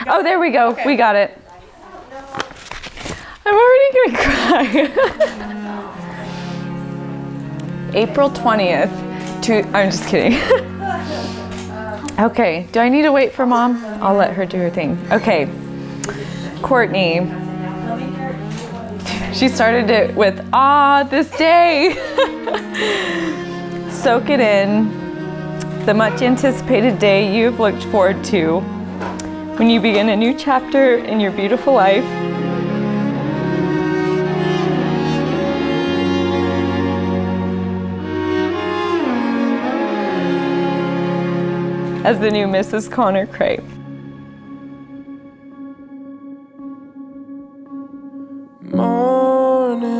Oh, there we go. Okay. We got it. I'm already gonna cry. April 20th. I'm just kidding. Okay, do I need to wait for Mom? I'll let her do her thing. Okay, Courtney. She started it with, this day. Soak it in. The much anticipated day you've looked forward to when you begin a new chapter in your beautiful life. As the new Mrs. Connor Kreh. Morning,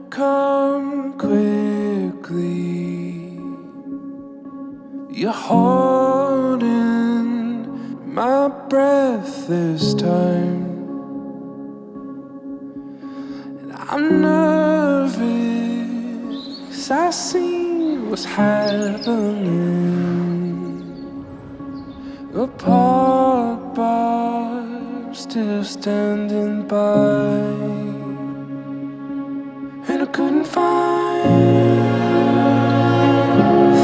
come quickly. You're holding my breath this time, and I'm nervous. I see what's happening. A park bar still standing by, and I couldn't find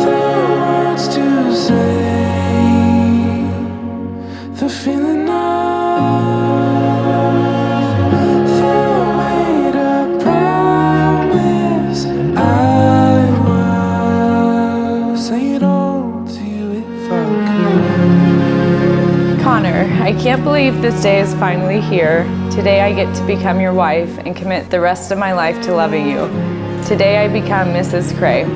the words to say. The feeling of the weight I promise I will say it all to you if I could. Connor, I can't believe this day is finally here. Today I get to become your wife and commit the rest of my life to loving you. Today I become Mrs. Kreh.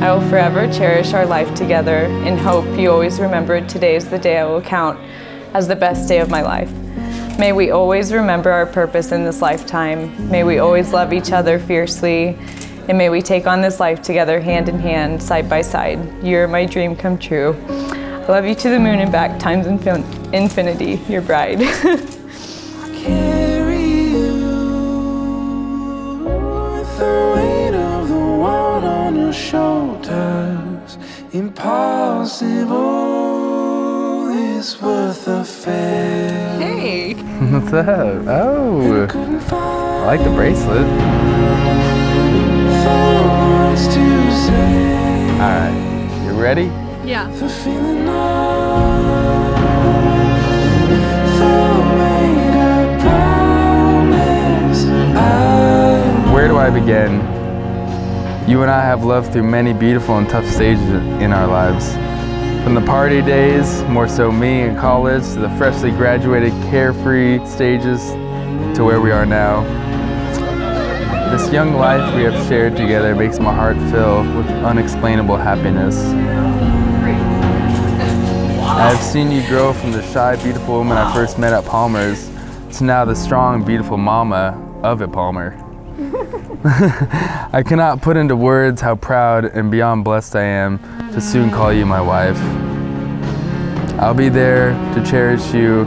I will forever cherish our life together and hope you always remember today is the day I will count as the best day of my life. May we always remember our purpose in this lifetime. May we always love each other fiercely, and may we take on this life together hand in hand, side by side. You're my dream come true. I love you to the moon and back times infinity, your bride. Carry you with the weight of the world on your shoulders. Impossible is worth a fail. Hey! What's up? Oh, I like the bracelet. Alright, you ready? Yeah. The feeling of the weight I promise I Where do I begin? You and I have loved through many beautiful and tough stages in our lives. From the party days, more so me in college, to the freshly graduated carefree stages, to where we are now. This young life we have shared together makes my heart fill with unexplainable happiness. I have seen you grow from the shy, beautiful woman I first met at Palmer's to now the strong, beautiful mama of a Palmer. I cannot put into words how proud and beyond blessed I am to soon call you my wife. I'll be there to cherish you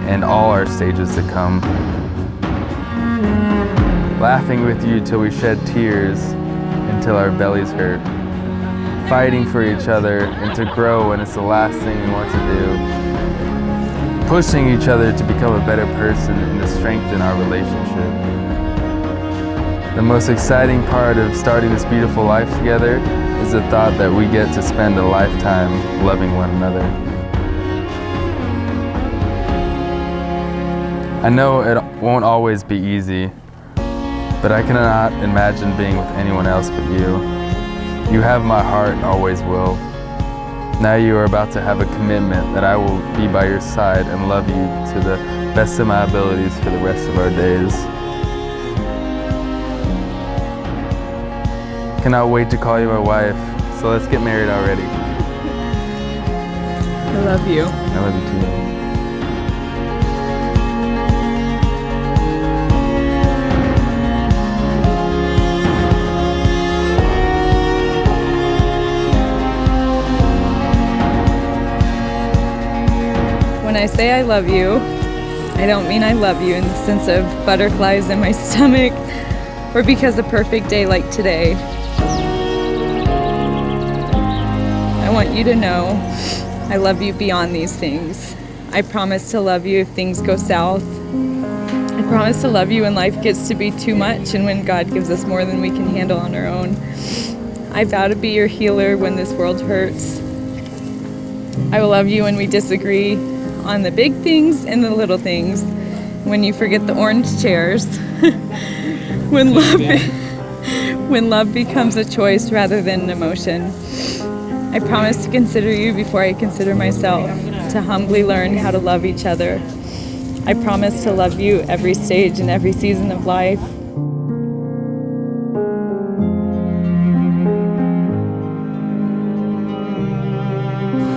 and all our stages to come. Laughing with you till we shed tears, until our bellies hurt. Fighting for each other and to grow when it's the last thing we want to do. Pushing each other to become a better person and to strengthen our relationship. The most exciting part of starting this beautiful life together is the thought that we get to spend a lifetime loving one another. I know it won't always be easy, but I cannot imagine being with anyone else but you. You have my heart and always will. Now you are about to have a commitment that I will be by your side and love you to the best of my abilities for the rest of our days. Cannot wait to call you my wife, so let's get married already. I love you. I love you too. When I say I love you, I don't mean I love you in the sense of butterflies in my stomach or because a perfect day like today. I want you to know I love you beyond these things. I promise to love you if things go south. I promise to love you when life gets to be too much and when God gives us more than we can handle on our own. I vow to be your healer when this world hurts. I will love you when we disagree on the big things and the little things, when you forget the orange chairs, when love becomes a choice rather than an emotion. I promise to consider you before I consider myself, to humbly learn how to love each other. I promise to love you every stage and every season of life.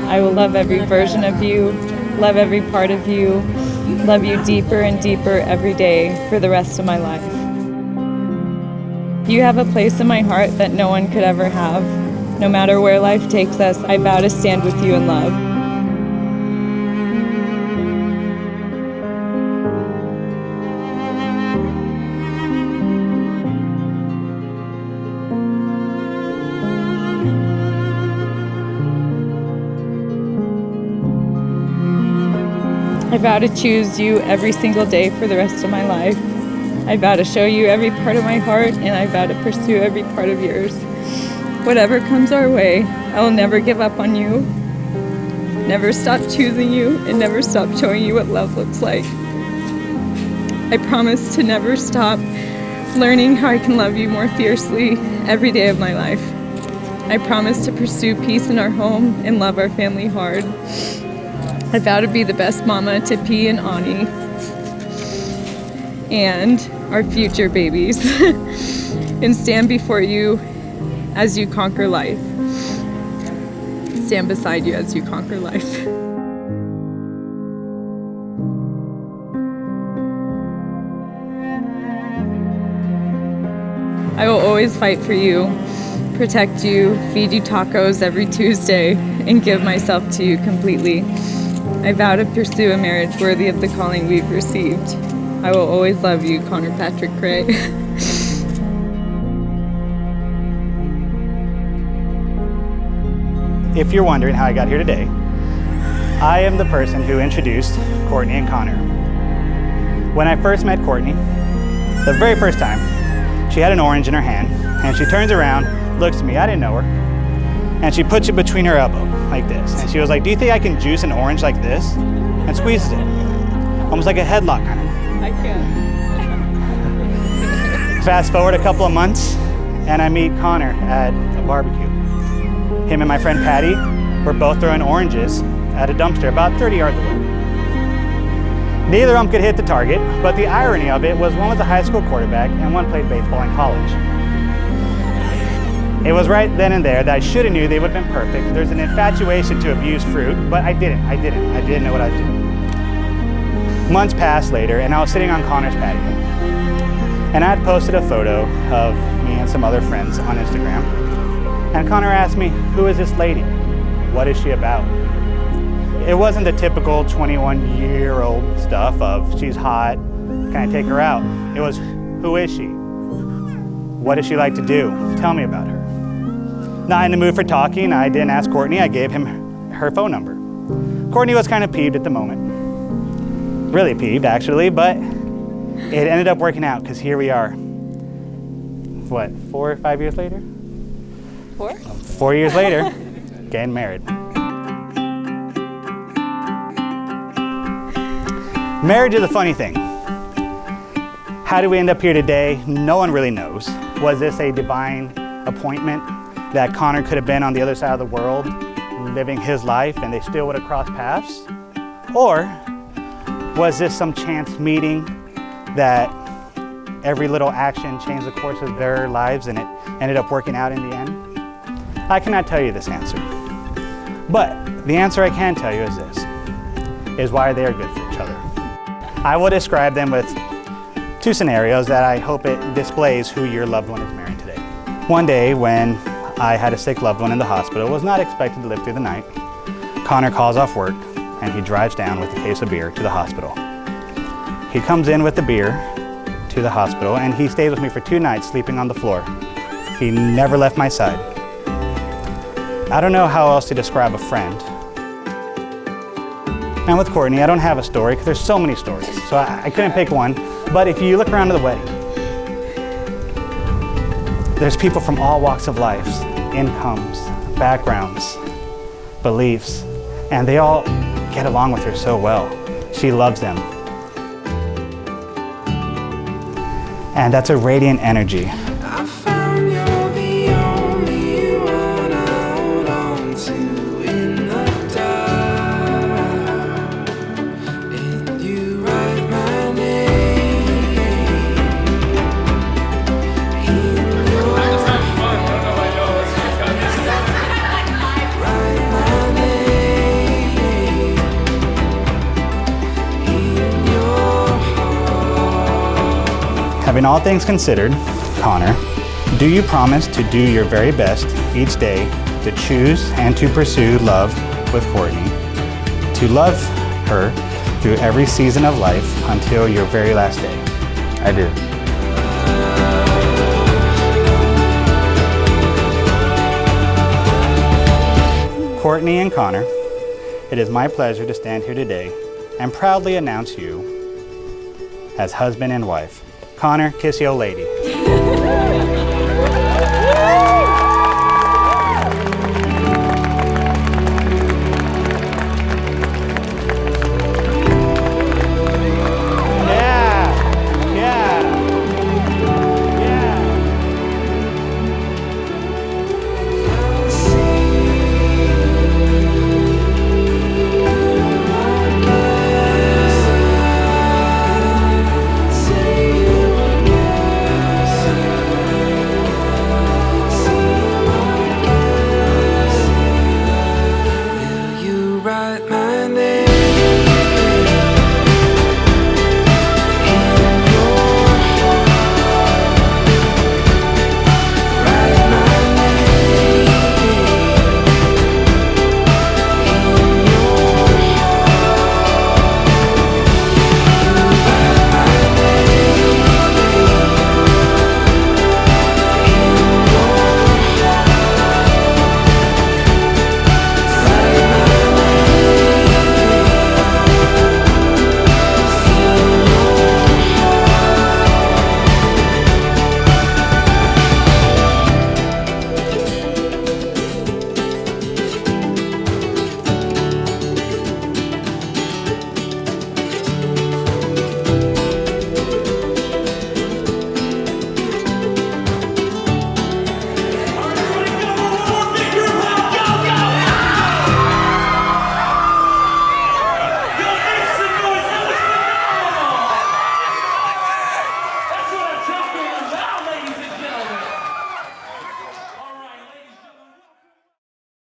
I will love every version of you, love every part of you, love you deeper and deeper every day for the rest of my life. You have a place in my heart that no one could ever have. No matter where life takes us, I vow to stand with you in love. I vow to choose you every single day for the rest of my life. I vow to show you every part of my heart, and I vow to pursue every part of yours. Whatever comes our way, I will never give up on you, never stop choosing you, and never stop showing you what love looks like. I promise to never stop learning how I can love you more fiercely every day of my life. I promise to pursue peace in our home and love our family hard. I vow to be the best mama to P and Ani and our future babies and stand before you as you conquer life. Stand beside you as you conquer life. I will always fight for you, protect you, feed you tacos every Tuesday, and give myself to you completely. I vow to pursue a marriage worthy of the calling we've received. I will always love you, Connor Patrick Kreh. If you're wondering how I got here today, I am the person who introduced Courtney and Connor. When I first met Courtney, the very first time, she had an orange in her hand, and she turns around, looks at me, I didn't know her, and she puts it between her elbow, like this. And she was like, do you think I can juice an orange like this? And squeezes it, almost like a headlock kind of. I can. Fast forward a couple of months, and I meet Connor at a barbecue. Him and my friend Patty were both throwing oranges at a dumpster about 30 yards away. Neither of them could hit the target, but the irony of it was one was a high school quarterback and one played baseball in college. It was right then and there that I should have knew they would have been perfect. There's an infatuation to abuse fruit, but I didn't know what I was doing. Months passed later, and I was sitting on Connor's patio. And I had posted a photo of me and some other friends on Instagram. And Connor asked me, who is this lady? What is she about? It wasn't the typical 21-year-old stuff of she's hot, can I take her out? It was, who is she? What does she like to do? Tell me about her. Not in the mood for talking, I didn't ask Courtney, I gave him her phone number. Courtney was kind of peeved at the moment. Really peeved, actually, but it ended up working out because here we are. What, 4 or 5 years later? 4? 4 years later, getting married. Marriage is a funny thing. How did we end up here today? No one really knows. Was this a divine appointment that Connor could have been on the other side of the world, living his life, and they still would have crossed paths? Or was this some chance meeting that every little action changed the course of their lives and it ended up working out in the end? I cannot tell you this answer. But the answer I can tell you is this, is why they are good for each other. I will describe them with 2 scenarios that I hope it displays who your loved one is marrying today. One day when I had a sick loved one in the hospital, was not expected to live through the night. Connor calls off work and he drives down with a case of beer to the hospital. He comes in with the beer to the hospital and he stays with me for 2 nights sleeping on the floor. He never left my side. I don't know how else to describe a friend. Now with Courtney, I don't have a story because there's so many stories, so I couldn't pick one. But if you look around to the wedding, there's people from all walks of life, incomes, backgrounds, beliefs, and they all get along with her so well. She loves them. And that's a radiant energy. I found you're the only one I hold on to in the dark. And you write my name in your heart. Write my name in your heart. Having all things considered, Connor, do you promise to do your very best each day to choose and to pursue love with Courtney, to love her through every season of life until your very last day? I do. Courtney and Connor, it is my pleasure to stand here today and proudly announce you as husband and wife. Connor, kiss your lady.